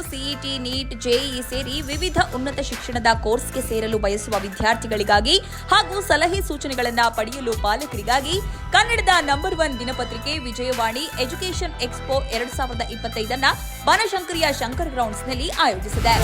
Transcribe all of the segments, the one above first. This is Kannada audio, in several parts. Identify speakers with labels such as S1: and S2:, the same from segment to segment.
S1: ಸಿಇಟಿ, ನೀಟ್, ಜೆಇಇ ಸೇರಿ ವಿವಿಧ ಉನ್ನತ ಶಿಕ್ಷಣದ ಕೋರ್ಸ್ಗೆ ಸೇರಲು ಬಯಸುವ ವಿದ್ಯಾರ್ಥಿಗಳಿಗಾಗಿ ಹಾಗೂ ಸಲಹೆ ಸೂಚನೆಗಳನ್ನು ಪಡೆಯಲು ಪಾಲಕರಿಗಾಗಿ ಕನ್ನಡದ ನಂಬರ್ 1 ದಿನಪತ್ರಿಕೆ ವಿಜಯವಾಣಿ ಎಜುಕೇಷನ್ ಎಕ್ಸ್ಪೋ 2025 ಬನಶಂಕರಿಯ ಶಂಕರ್ ಗ್ರೌಂಡ್ಸ್ನಲ್ಲಿ ಆಯೋಜಿಸಿದೆ.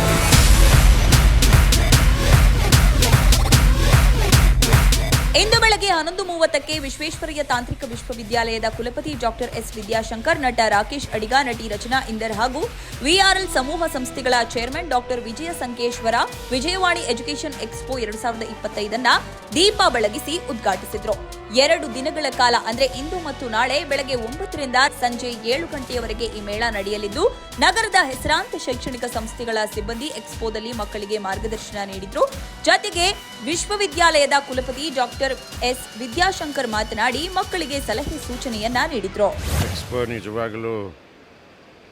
S1: ಇಂದು ಬೆಳಗ್ಗೆ 11:30ಕ್ಕೆ ವಿಶ್ವೇಶ್ವರಯ್ಯ ತಾಂತ್ರಿಕ ವಿಶ್ವವಿದ್ಯಾಲಯದ ಕುಲಪತಿ ಡಾಕ್ಟರ್ ಎಸ್. ವಿದ್ಯಾಶಂಕರ್, ನಟ ರಾಕೇಶ್ ಅಡಿಗ, ನಟಿ ರಚನಾ ಇಂದರ್ ಹಾಗೂ ವಿಆರ್ಎಲ್ ಸಮೂಹ ಸಂಸ್ಥೆಗಳ ಚೇರ್ಮನ್ ಡಾಕ್ಟರ್ ವಿಜಯ ಸಂಕೇಶ್ವರ ವಿಜಯವಾಣಿ ಎಜುಕೇಷನ್ ಎಕ್ಸ್ಪೋ 2025 ದೀಪ ಬೆಳಗಿಸಿ ಉದ್ಘಾಟಿಸಿದರು. 2 ದಿನಗಳ ಕಾಲ ಅಂದ್ರೆ ಇಂದು ಮತ್ತು ನಾಳೆ ಬೆಳಗ್ಗೆ 9 ರಿಂದ ಸಂಜೆ 7 ಗಂಟೆಯವರೆಗೆ ಈ ಮೇಳ ನಡೆಯಲಿದ್ದು, ನಗರದ ಹೆಸರಾಂತ ಶೈಕ್ಷಣಿಕ ಸಂಸ್ಥೆಗಳ ಸಿಬ್ಬಂದಿ ಎಕ್ಸ್ಪೋದಲ್ಲಿ ಮಕ್ಕಳಿಗೆ ಮಾರ್ಗದರ್ಶನ ನೀಡಿದ್ರು. ಜೊತೆಗೆ ವಿಶ್ವವಿದ್ಯಾಲಯದ ಕುಲಪತಿ ಡಾಕ್ಟರ್ ಎಸ್. ವಿದ್ಯಾಶಂಕರ್ ಮಾತನಾಡಿ ಮಕ್ಕಳಿಗೆ ಸಲಹೆ ಸೂಚನೆಯನ್ನ ನೀಡಿದ್ರು.
S2: ಎಕ್ಸ್ಪೋ ನಿಜವಾಗಲೂ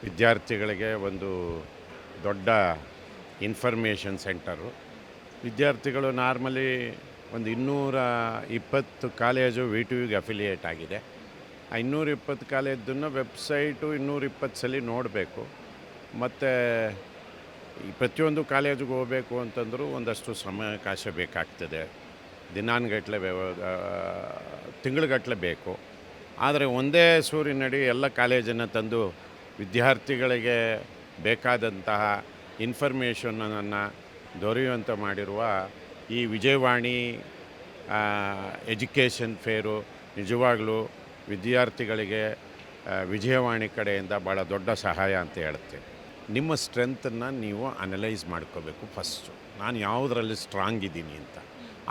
S2: ವಿದ್ಯಾರ್ಥಿಗಳಿಗೆ ಒಂದು ದೊಡ್ಡ ಇನ್ಫಾರ್ಮೇಷನ್ ಸೆಂಟರು. ವಿದ್ಯಾರ್ಥಿಗಳು ನಾರ್ಮಲಿ ಒಂದು 220 ಕಾಲೇಜು VTUಗೆ ಅಫಿಲಿಯೇಟ್ ಆಗಿದೆ. ಆ 220 ಕಾಲೇಜನ್ನು ವೆಬ್ಸೈಟು 220 ಸಲ ನೋಡಬೇಕು. ಮತ್ತು ಈ ಪ್ರತಿಯೊಂದು ಕಾಲೇಜಿಗೆ ಹೋಗಬೇಕು ಅಂತಂದರೂ ಒಂದಷ್ಟು ಸಮಯಾವಕಾಶ ಬೇಕಾಗ್ತದೆ. ದಿನಾನುಗಟ್ಟಲೆ ತಿಂಗಳುಗಟ್ಟಲೆ ಬೇಕು. ಆದರೆ ಒಂದೇ ಸೂರಿನಡಿ ಎಲ್ಲ ಕಾಲೇಜನ್ನು ತಂದು ವಿದ್ಯಾರ್ಥಿಗಳಿಗೆ ಬೇಕಾದಂತಹ ಇನ್ಫಾರ್ಮೇಷನನ್ನು ದೊರೆಯುವಂತೆ ಮಾಡಿರುವ ಈ ವಿಜಯವಾಣಿ ಎಜುಕೇಷನ್ ಫೇರು ನಿಜವಾಗಲೂ ವಿದ್ಯಾರ್ಥಿಗಳಿಗೆ ವಿಜಯವಾಣಿ ಕಡೆಯಿಂದ ಭಾಳ ದೊಡ್ಡ ಸಹಾಯ ಅಂತ ಹೇಳುತ್ತೆ. ನಿಮ್ಮ ಸ್ಟ್ರೆಂತನ್ನು ನೀವು ಅನಲೈಸ್ ಮಾಡ್ಕೋಬೇಕು. ಫಸ್ಟು ನಾನು ಯಾವುದರಲ್ಲಿ ಸ್ಟ್ರಾಂಗ್ ಇದ್ದೀನಿ ಅಂತ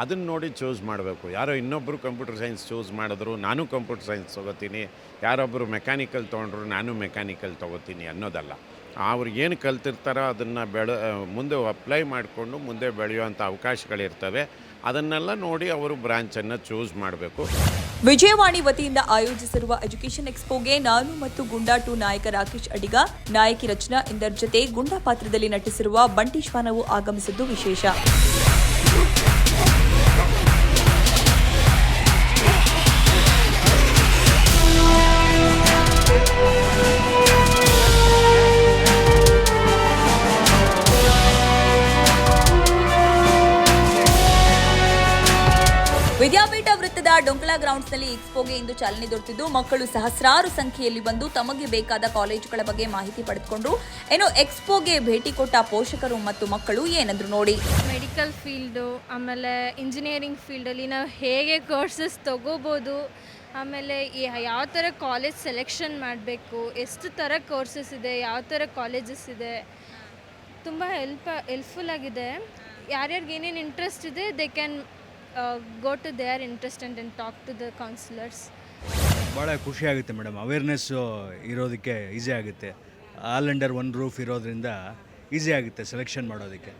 S2: ಅದನ್ನು ನೋಡಿ ಚೂಸ್ ಮಾಡಬೇಕು. ಯಾರೋ ಇನ್ನೊಬ್ಬರು ಕಂಪ್ಯೂಟರ್ ಸೈನ್ಸ್ ಚೂಸ್ ಮಾಡಿದ್ರು ನಾನು ಕಂಪ್ಯೂಟರ್ ಸೈನ್ಸ್ ತೊಗೋತೀನಿ, ಯಾರೊಬ್ಬರು ಮೆಕ್ಯಾನಿಕಲ್ ತೊಗೊಂಡ್ರು ನಾನು ಮೆಕ್ಯಾನಿಕಲ್ ತೊಗೋತೀನಿ ಅನ್ನೋದಲ್ಲ. ಅವ್ರು ಏನು ಕಲ್ತಿರ್ತಾರೋ ಅದನ್ನು ಮುಂದೆ ಅಪ್ಲೈ ಮಾಡಿಕೊಂಡು ಮುಂದೆ ಬೆಳೆಯುವಂಥ ಅವಕಾಶಗಳಿರ್ತವೆ. ಅದನ್ನೆಲ್ಲ ನೋಡಿ ಅವರು ಬ್ರಾಂಚನ್ನು ಚೂಸ್ ಮಾಡಬೇಕು.
S1: ವಿಜಯವಾಣಿ ವತಿಯಿಂದ ಆಯೋಜಿಸಿರುವ ಎಜುಕೇಷನ್ ಎಕ್ಸ್ಪೋಗೆ ನಾನು ಮತ್ತು ಗುಂಡಾ 2 ನಾಯಕ ರಾಕೇಶ್ ಅಡಿಗ, ನಾಯಕಿ ರಚನಾ ಇಂದರ್ ಜೊತೆ ಗುಂಡಾ ಪಾತ್ರದಲ್ಲಿ ನಟಿಸಿರುವ ಬಂಟಿ ಶ್ವಾನವು ಆಗಮಿಸಿದ್ದು ವಿಶೇಷ. ವಿದ್ಯಾಪೀಠ ವೃತ್ತದ ಡೊಂಕಲಾ ಗ್ರೌಂಡ್ಸ್ನಲ್ಲಿ ಎಕ್ಸ್ಪೋಗೆ ಇಂದು ಚಾಲನೆ ದೊರೆತಿದ್ದು, ಮಕ್ಕಳು ಸಹಸ್ರಾರು ಸಂಖ್ಯೆಯಲ್ಲಿ ಬಂದು ತಮಗೆ ಬೇಕಾದ ಕಾಲೇಜುಗಳ ಬಗ್ಗೆ ಮಾಹಿತಿ ಪಡೆದುಕೊಂಡ್ರು. ಇನ್ನು ಎಕ್ಸ್ಪೋಗೆ ಭೇಟಿ ಕೊಟ್ಟ ಪೋಷಕರು ಮತ್ತು ಮಕ್ಕಳು ಏನಂದ್ರು ನೋಡಿ.
S3: ಮೆಡಿಕಲ್ ಫೀಲ್ಡು, ಆಮೇಲೆ ಇಂಜಿನಿಯರಿಂಗ್ ಫೀಲ್ಡಲ್ಲಿ ನಾವು ಹೇಗೆ ಕೋರ್ಸಸ್ ತೊಗೋಬೋದು, ಆಮೇಲೆ ಯಾವ ಥರ ಕಾಲೇಜ್ ಸೆಲೆಕ್ಷನ್ ಮಾಡಬೇಕು, ಎಷ್ಟು ಥರ ಕೋರ್ಸಸ್ ಇದೆ, ಯಾವ ಥರ ಕಾಲೇಜಸ್ ಇದೆ, ತುಂಬ ಹೆಲ್ಪ್ಫುಲ್ ಆಗಿದೆ. ಯಾರ್ಯಾರಿಗೆ ಏನೇನು ಇಂಟ್ರೆಸ್ಟ್ ಇದೆ they can go to their interest and talk to the counselors.
S4: ಭಾಳ ಖುಷಿ ಆಗುತ್ತೆ ಮೇಡಮ್. ಅವೇರ್ನೆಸ್ಸು ಇರೋದಕ್ಕೆ ಈಸಿ ಆಗುತ್ತೆ. ಆಲ್ ಅಂಡರ್ ಒನ್ ರೂಫ್ ಇರೋದ್ರಿಂದ ಈಸಿ ಆಗುತ್ತೆ ಸೆಲೆಕ್ಷನ್ ಮಾಡೋದಕ್ಕೆ.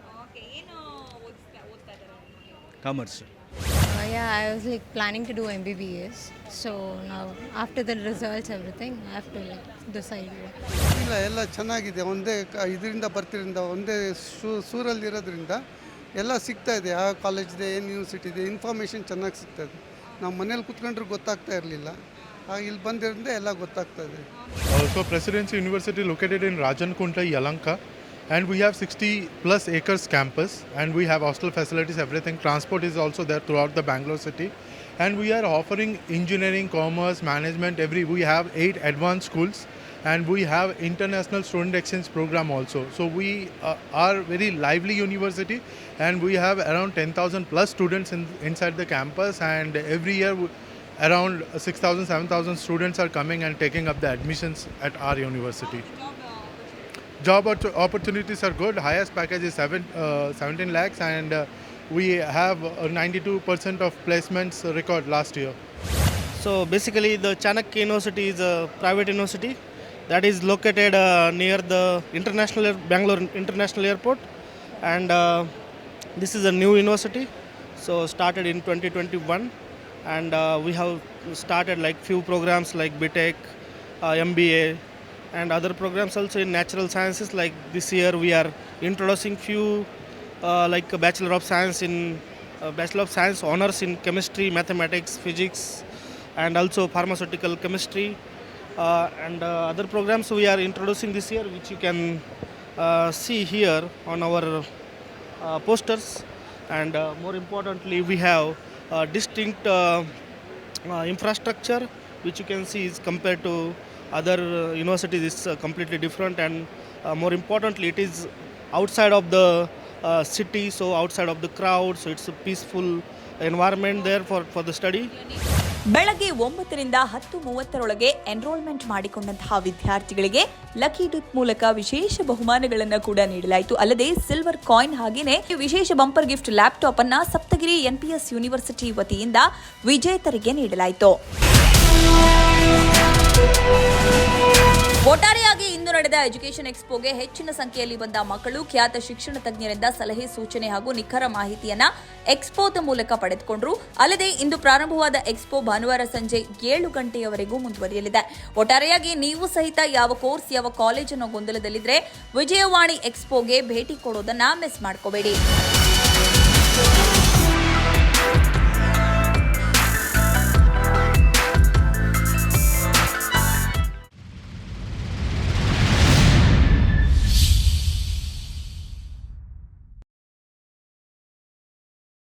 S4: Commerce.
S5: Yeah, I was like planning to do MBBS. So now after the results everything I have to like decide.
S6: ಎಲ್ಲ ಚೆನ್ನಾಗಿದೆ. ಒಂದೇ ಇದರಿಂದ ಬರ್ತಿರಿಂದ ಒಂದೇ ಸೂರಲ್ಲಿರೋದ್ರಿಂದ ಎಲ್ಲ ಸಿಗ್ತಾ ಇದೆ. ಯಾವ ಕಾಲೇಜಿದೆ, ಏನು ಯೂನಿವರ್ಸಿಟಿ ಇದೆ, ಇನ್ಫಾರ್ಮೇಷನ್ ಚೆನ್ನಾಗಿ ಸಿಗ್ತಾ ಇದೆ. ನಾವು ಮನೇಲಿ ಕೂತ್ಕೊಂಡ್ರೆ ಗೊತ್ತಾಗ್ತಾ ಇರಲಿಲ್ಲ. ಇಲ್ಲಿ ಬಂದಿರೋದ್ರಿಂದ ಎಲ್ಲ ಗೊತ್ತಾಗ್ತಾ ಇದೆ.
S7: So Presidency University located in Rajankunda, Yelahanka, and we have 60 plus acres campus, and we have hostel facilities, everything. Transport is also there throughout the Bangalore city, and we are offering engineering, commerce, management, we have 8 advanced schools, and we have international student exchange program also. So we are very lively university, and we have around 10,000 plus students inside the campus, and every year around 6,000 7,000 students are coming and taking up the admissions at our university. Job opportunities are good. Highest package is 17 lakhs, and we have 92% of placements record last year.
S8: So basically the Chanakya University is a private university that is located near the Bangalore International Airport, and this is a new university, so started in 2021, and we have started like few programs like BTech, MBA, and other programs also in natural sciences. Like this year we are introducing few like a Bachelor of Science honors in chemistry, mathematics, physics, and also pharmaceutical chemistry, and other programs we are introducing this year, which you can see here on our posters, and more importantly we have distinct infrastructure which you can see is compared to other universities is completely different, and more importantly it is outside of the city, so outside of the crowd, so it's a peaceful environment there for the study.
S1: ಬೆಳಗ್ಗೆ 9ರಿಂದ 10:30 ಎನ್ರೋಲ್ಮೆಂಟ್ ಮಾಡಿಕೊಂಡಂತಹ ವಿದ್ಯಾರ್ಥಿಗಳಿಗೆ ಲಕ್ಕಿ ಡಿಪ್ ಮೂಲಕ ವಿಶೇಷ ಬಹುಮಾನಗಳನ್ನು ಕೂಡ ನೀಡಲಾಯಿತು. ಅಲ್ಲದೆ ಸಿಲ್ವರ್ ಕಾಯಿನ್ ಹಾಗೇನೆ ವಿಶೇಷ ಬಂಪರ್ ಗಿಫ್ಟ್ ಲ್ಯಾಪ್ಟಾಪ್ ಅನ್ನ ಸಪ್ತಗಿರಿ ಎನ್ಪಿಎಸ್ ಯೂನಿವರ್ಸಿಟಿ ವತಿಯಿಂದ ವಿಜೇತರಿಗೆ ನೀಡಲಾಯಿತು. ಒಟ್ಟಾರೆಯಾಗಿ ಇಂದು ನಡೆದ ಎಜುಕೇಷನ್ ಎಕ್ಸ್ಪೋಗೆ ಹೆಚ್ಚಿನ ಸಂಖ್ಯೆಯಲ್ಲಿ ಬಂದ ಮಕ್ಕಳು ಖ್ಯಾತ ಶಿಕ್ಷಣ ತಜ್ಞರಿಂದ ಸಲಹೆ ಸೂಚನೆ ಹಾಗೂ ನಿಖರ ಮಾಹಿತಿಯನ್ನ ಎಕ್ಸ್ಪೋದ ಮೂಲಕ ಪಡೆದುಕೊಂಡ್ರು. ಅಲ್ಲದೆ ಇಂದು ಪ್ರಾರಂಭವಾದ ಎಕ್ಸ್ಪೋ ಭಾನುವಾರ ಸಂಜೆ 7 ಗಂಟೆಯವರೆಗೂ ಮುಂದುವರಿಯಲಿದೆ. ಒಟ್ಟಾರೆಯಾಗಿ ನೀವು ಸಹಿತ ಯಾವ ಕೋರ್ಸ್ ಯಾವ ಕಾಲೇಜ್ ಅನ್ನೋ ಗೊಂದಲದಲ್ಲಿದ್ರೆ ವಿಜಯವಾಣಿ ಎಕ್ಸ್ಪೋಗೆ ಭೇಟಿ ಕೊಡೋದನ್ನ ಮಿಸ್ ಮಾಡ್ಕೋಬೇಡಿ.